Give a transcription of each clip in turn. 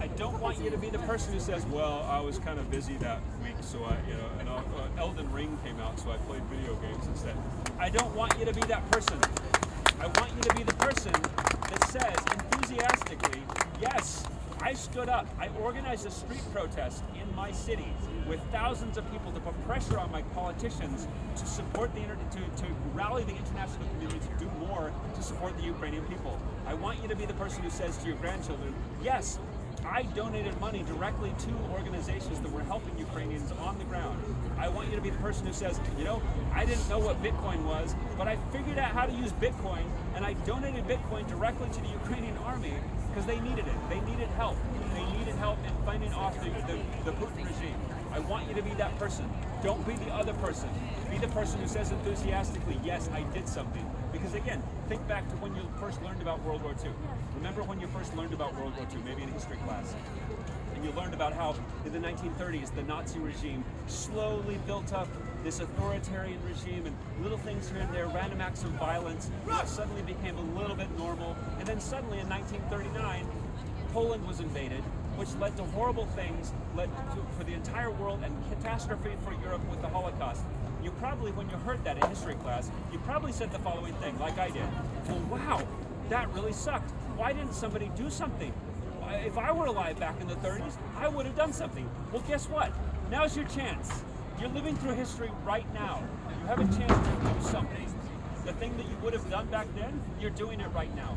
I don't want you to be the person who says, well, I was kind of busy that week, so Elden Ring came out, so I played video games instead. I don't want you to be that person. I want you to be the person that says enthusiastically, yes, I stood up. I organized a street protest in my city with thousands of people to put pressure on my politicians to support to rally the international community to do more to support the Ukrainian people. I want you to be the person who says to your grandchildren, yes, I donated money directly to organizations that were helping Ukrainians on the ground. I want you to be the person who says, I didn't know what Bitcoin was, but I figured out how to use Bitcoin, and I donated Bitcoin directly to the Ukrainian army because they needed it. They needed help. They needed help in fighting off the Putin regime. I want you to be that person. Don't be the other person. Be the person who says enthusiastically, yes, I did something. Because again, think back to when you first learned about World War II. Remember when you first learned about World War II, maybe in history class, and you learned about how in the 1930s the Nazi regime slowly built up this authoritarian regime, and little things here and there, random acts of violence, suddenly became a little bit normal, and then suddenly in 1939, Poland was invaded, which led to horrible things, for the entire world, and catastrophe for Europe with the Holocaust. You probably, when you heard that in history class, you probably said the following thing, like I did. Well, wow, that really sucked. Why didn't somebody do something? If I were alive back in the 30s, I would have done something. Well, guess what? Now's your chance. You're living through history right now. You have a chance to do something. The thing that you would have done back then, you're doing it right now.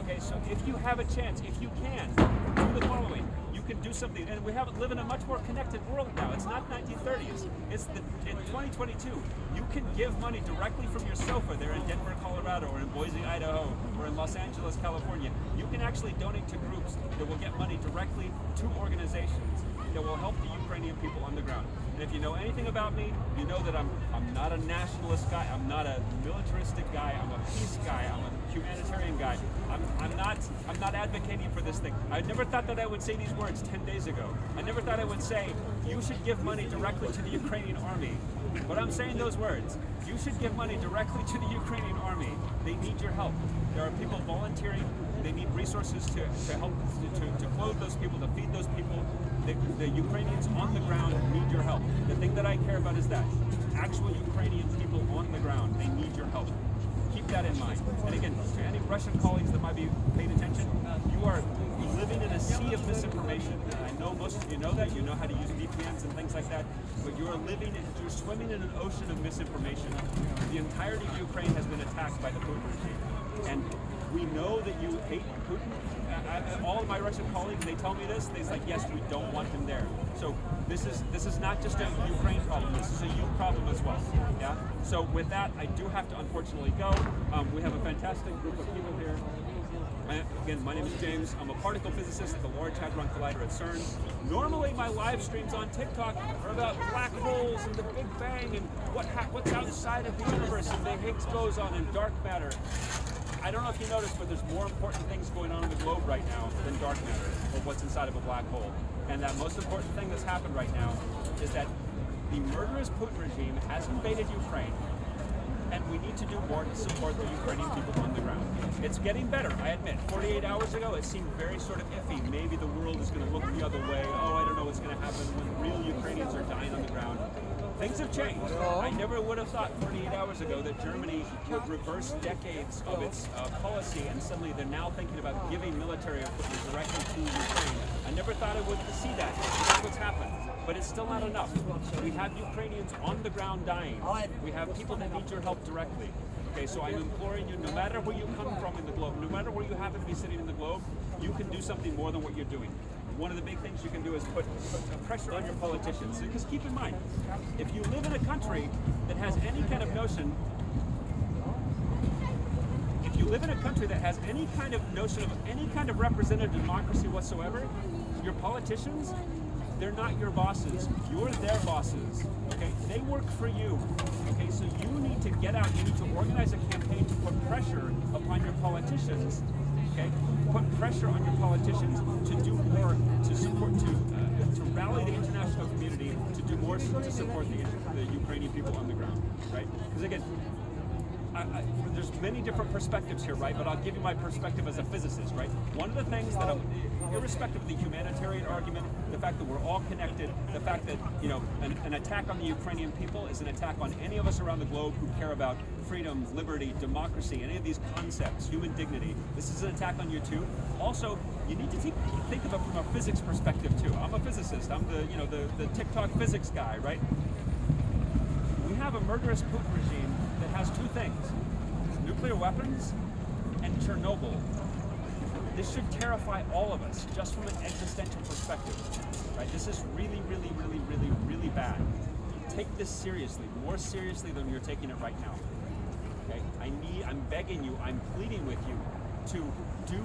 Okay, so if you have a chance, if you can, do the following. You can do something, and we live in a much more connected world now. It's not 1930s. It's in 2022. You can give money directly from your sofa there in Denver, Colorado, or in Boise, Idaho, or in Los Angeles, California. You can actually donate to groups that will get money directly to organizations that will help the Ukrainian people on the ground. And if you know anything about me, you know that I'm not a nationalist guy. I'm not a militaristic guy. I'm a peace guy. I'm a humanitarian guy. I'm not advocating for this thing. I never thought that I would say these words 10 days ago. I never thought I would say you should give money directly to the Ukrainian army. But I'm saying those words. You should give money directly to the Ukrainian army. They need your help. There are people volunteering. They need resources to help to clothe those people, to feed those people. The Ukrainians on the ground need your help. The thing that I care about is that actual Ukrainian people on the ground, they need your help. Keep that in mind. And again, to any Russian colleagues that might be paying attention, you are living in a sea of misinformation. And I know most of you know that. You know how to use VPNs and things like that. But you're swimming in an ocean of misinformation. The entirety of Ukraine has been attacked by the Putin regime. And we know that you hate Putin. All of my Russian colleagues, they tell me this. They're like, yes, we don't want him there. So this is not just a Ukraine problem. This is a you problem as well. Yeah. So with that, I do have to unfortunately go. We have a fantastic group of people here. Again, my name is James. I'm a particle physicist at the Large Hadron Collider at CERN. Normally, my live streams on TikTok are about black holes and the Big Bang and what's outside of the universe and the Higgs boson and dark matter. I don't know if you noticed, but there's more important things going on in the globe right now than dark matter or what's inside of a black hole. And that most important thing that's happened right now is that the murderous Putin regime has invaded Ukraine, and we need to do more to support the Ukrainian people on the ground. It's getting better, I admit. 48 hours ago, it seemed very sort of iffy. Maybe the world is going to look the other way. Oh, I don't know what's going to happen when real Ukrainians are dying on the ground. Things have changed. I never would have thought 48 hours ago that Germany would reverse decades of its policy, and suddenly they're now thinking about giving military equipment directly to Ukraine. I never thought I would see that. That's what's happened. But it's still not enough. We have Ukrainians on the ground dying. We have people that need your help directly. Okay, so I'm imploring you, no matter where you come from in the globe, no matter where you happen to be sitting in the globe, you can do something more than what you're doing. One of the big things you can do is put pressure on your politicians. Because keep in mind, if you live in a country that has any kind of notion, if you live in a country that has any kind of notion of any kind of representative democracy whatsoever, your politicians, they're not your bosses. You're their bosses. Okay, they work for you. Okay, so you need to get out. You need to organize a campaign to put pressure upon your politicians. Okay, put pressure on your politicians to do more to support, to rally the international community to do more to support the Ukrainian people on the ground. Right? Because again, there's many different perspectives here, right? But I'll give you my perspective as a physicist, right? One of the things that, irrespective of the humanitarian argument, the fact that we're all connected, the fact that, you know, an attack on the Ukrainian people is an attack on any of us around the globe who care about freedom, liberty, democracy, any of these concepts, human dignity. This is an attack on you too. Also, you need to think of it from a physics perspective too. I'm a physicist. I'm the TikTok physics guy, right? We have a murderous Putin regime that has two things: nuclear weapons and Chernobyl. This should terrify all of us, just from an existential perspective, right? This is really, really, really, really, really bad. Take this seriously, more seriously than you're taking it right now. Okay? I'm begging you, I'm pleading with you to do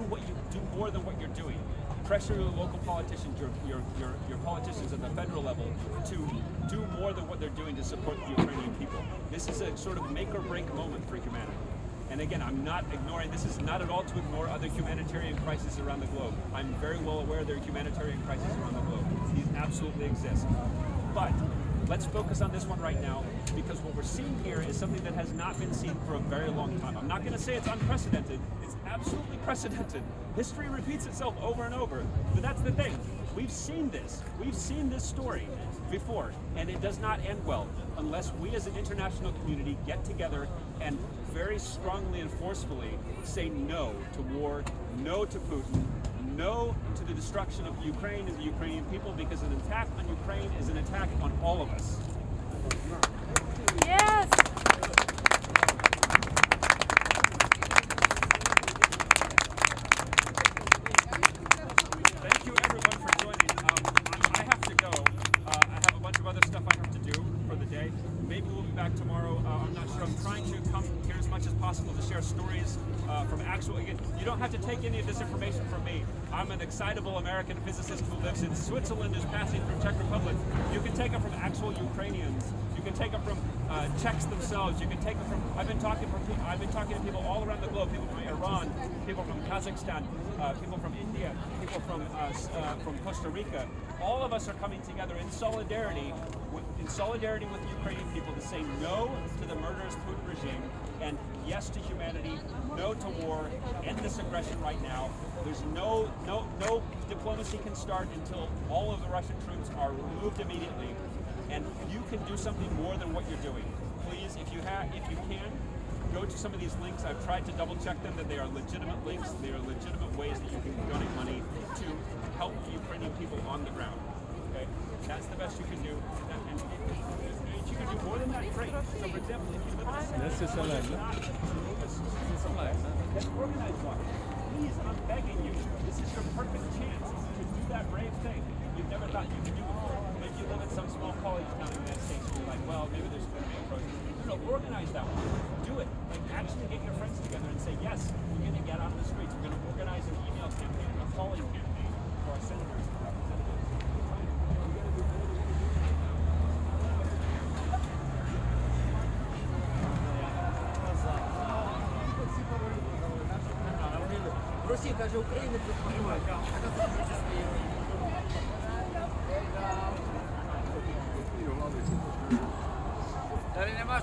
more than what you're doing. Pressure your local politicians, your politicians at the federal level to do more than what they're doing to support the Ukrainian people. This is a sort of make or break moment for humanity. And again, I'm not ignoring, this is not at all to ignore other humanitarian crises around the globe. I'm very well aware there are humanitarian crises around the globe. These absolutely exist. But let's focus on this one right now, because what we're seeing here is something that has not been seen for a very long time. I'm not going to say it's unprecedented. It's absolutely precedented. History repeats itself over and over. But that's the thing. We've seen this. We've seen this story before, and it does not end well unless we as an international community get together and very strongly and forcefully say no to war, no to Putin, no to the destruction of Ukraine and the Ukrainian people, because an attack on Ukraine is an attack on all of us. Yes! Thank you everyone for joining. I have to go. I have a bunch of other stuff I have to do for the day. Maybe we'll be back tomorrow. I'm not sure. I'm trying to come here as much as possible to share stories from actual. Again, you don't have to take any of this information from me. I'm an excitable American physicist who lives in Switzerland, is passing through Czech Republic. You can take it from actual Ukrainians. You can take it from Czechs themselves. You can take it from. I've been talking to people all around the globe. People from Iran, people from Kazakhstan, people from India, people from Costa Rica. All of us are coming together in solidarity with the Ukrainian people to say no to the murderous Putin regime and yes to humanity, no to war, end this aggression right now. There's no diplomacy can start until all of the Russian troops are removed immediately, and you can do something more than what you're doing. Please, if you can, go to some of these links. I've tried to double check them that they are legitimate links. They are legitimate ways that you can donate money to help the Ukrainian people on the ground. Okay, that's the best you can do. And if you can do more than that, great. So, for example, if you live in a city, then organize one. Please, I'm begging you. This is your perfect chance to do that brave thing you've never thought you could do before. Maybe you live in some small college town in the United States, and you're like, well, maybe there's going to be a protest. No, organize that one. Do it. Like, actually get your friends together and say, yes, we're going to get out on the streets. We're going to organize an email campaign, a calling campaign for our senators and representatives. Росія каже, Україна допомагає. Та він нема.